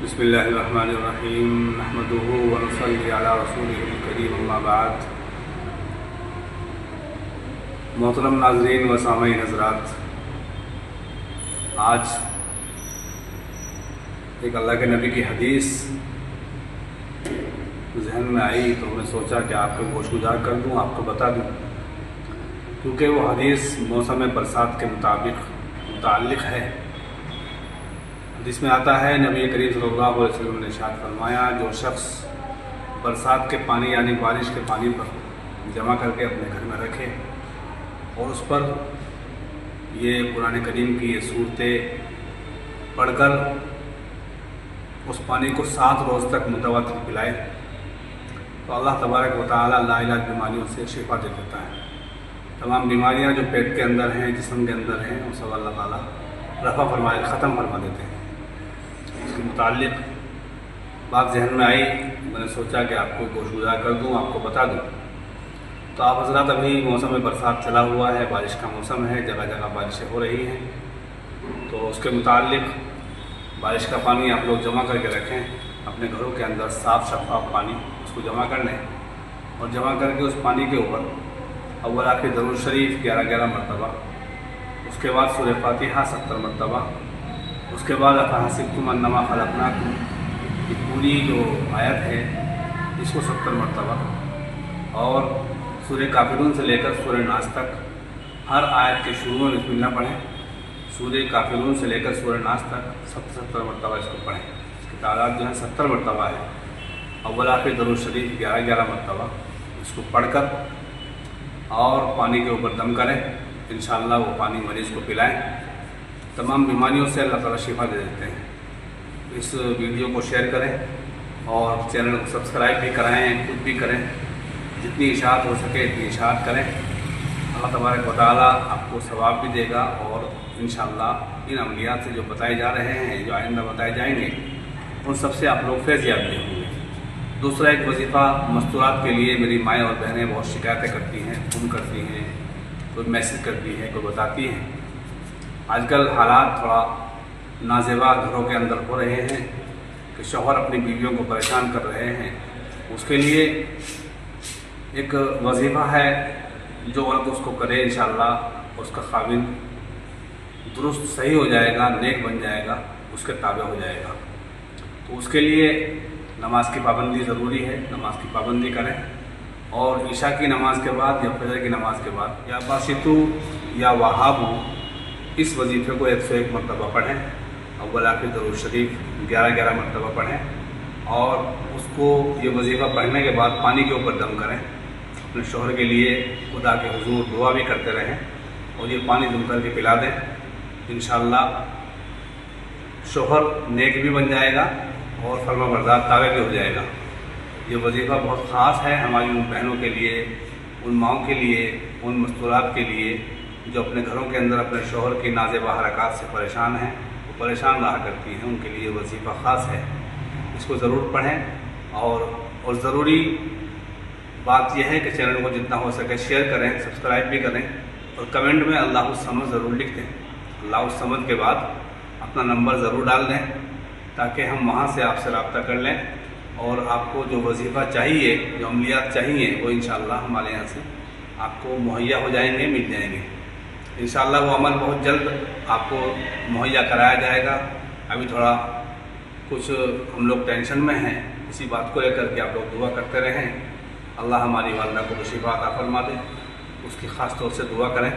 بسم اللہ الرحمن الرحیم نحمدہ ونصلی علی رسولہ الکریم اما بعد۔ محترم ناظرین و سامعین حضرات، آج ایک اللہ کے نبی کی حدیث ذہن میں آئی تو میں سوچا کہ آپ کو گوش گزار کر دوں، آپ کو بتا دوں، کیونکہ وہ حدیث موسم برسات کے متعلق ہے۔ جس میں آتا ہے نبی کریم صلی اللہ علیہ وسلم نے ارشاد فرمایا، جو شخص برسات کے پانی یعنی بارش کے پانی پر جمع کر کے اپنے گھر میں رکھے اور اس پر یہ قرآن کریم کی یہ صورتیں پڑھ کر اس پانی کو 7 روز تک متواتر پلائے تو اللہ تبارک و تعالیٰ لاعلاج بیماریوں سے شفا دے دیتا ہے۔ تمام بیماریاں جو پیٹ کے اندر ہیں، جسم کے اندر ہیں، وہ سب اللہ تعالیٰ رفع فرمائے، ختم فرما دیتے ہیں۔ اس کے متعلق بات ذہن میں آئی، میں نے سوچا کہ آپ کو گوش گزار کر دوں، آپ کو بتا دوں۔ تو آپ حضرات، ابھی موسم برسات چلا ہوا ہے، بارش کا موسم ہے، جگہ جگہ بارشیں ہو رہی ہیں، تو اس کے متعلق بارش کا پانی آپ لوگ جمع کر کے رکھیں اپنے گھروں کے اندر، صاف شفاف پانی اس کو جمع کر لیں اور جمع کر کے اس پانی کے اوپر اول آخر درود شریف 11 مرتبہ، اس کے بعد سورہ فاتحہ 70 مرتبہ، اس کے بعد افحسبتم انما خلقناکم، یہ پوری جو آیت ہے اس کو 70 مرتبہ، اور سورہ کافرون سے لے کر سورہ ناس تک ہر آیت کے شروع میں بسم اللہ پڑھیں۔ سورہ کافرون سے لے کر سورہ ناس تک 70 مرتبہ اس کو پڑھیں۔ اس کی تعداد جو ہے 70 مرتبہ ہے۔ اول آخر درود شریف 11 مرتبہ اس کو پڑھ کر اور پانی کے اوپر دم کریں، انشاءاللہ وہ پانی مریض کو پلائیں، تمام بیماریوں سے اللہ تعالیٰ شفا دے دیتے ہیں۔ اس ویڈیو کو شیئر کریں اور چینل کو سبسکرائب بھی کرائیں، خود بھی کریں، جتنی اشاعت ہو سکے اتنی اشاعت کریں۔ اللہ تبارک و تعالیٰ آپ کو ثواب بھی دے گا اور انشاءاللہ ان عملیات سے جو بتائے جا رہے ہیں، جو آئندہ بتائے جائیں گے، ان سب سے آپ لوگ فیض یاب بھی ہوں گے۔ دوسرا ایک وظیفہ مستورات کے لیے، میری مائیں اور بہنیں بہت شکایتیں کرتی ہیں، فون کرتی ہیں، کوئی میسج کرتی ہے، کوئی بتاتی ہیں۔ آج کل حالات تھوڑا نازیبا گھروں کے اندر ہو رہے ہیں کہ شوہر اپنی بیویوں کو پریشان کر رہے ہیں۔ اس کے لیے ایک وظیفہ ہے، جو عورت اس کو کرے انشاءاللہ اس کا خاوند درست صحیح ہو جائے گا، نیک بن جائے گا، اس کے تابع ہو جائے گا۔ تو اس کے لیے نماز کی پابندی ضروری ہے، نماز کی پابندی کریں، اور عشاء کی نماز کے بعد یا فجر کی نماز کے بعد یا باسطو یا وہابو اس وظیفے کو 101 مرتبہ پڑھیں۔ اول آخر درود شریف 11 مرتبہ پڑھیں اور اس کو یہ وظیفہ پڑھنے کے بعد پانی کے اوپر دم کریں۔ اپنے شوہر کے لیے خدا کے حضور دعا بھی کرتے رہیں اور یہ پانی دم کر کے پلا دیں، انشاءاللہ شوہر نیک بھی بن جائے گا اور فرما بردار تابع بھی ہو جائے گا۔ یہ وظیفہ بہت خاص ہے ہماری ان بہنوں کے لیے، ان ماؤں کے لیے، ان مستورات کے لیے جو اپنے گھروں کے اندر اپنے شوہر کی نازیبا حرکات سے پریشان ہیں، وہ پریشان رہا کرتی ہیں، ان کے لیے وظیفہ خاص ہے۔ اس کو ضرور پڑھیں اور ضروری بات یہ ہے کہ چینل کو جتنا ہو سکے شیئر کریں، سبسکرائب بھی کریں اور کمنٹ میں اللہ الصمد ضرور لکھ دیں۔ اللہ الصمد کے بعد اپنا نمبر ضرور ڈال دیں تاکہ ہم وہاں سے آپ سے رابطہ کر لیں اور آپ کو جو وظیفہ چاہیے، جو عملیات چاہیے، وہ انشاءاللہ ہمارے یہاں سے آپ کو مہیا ہو جائیں گے، مل جائیں گے۔ انشاءاللہ وہ عمل بہت جلد آپ کو مہیا کرایا جائے گا۔ ابھی تھوڑا کچھ ہم لوگ ٹینشن میں ہیں، اسی بات کو لے کر کے آپ لوگ دعا کرتے رہیں۔ اللہ ہماری والدہ کو شفا عطا فرما دے، اس کی خاص طور سے دعا کریں۔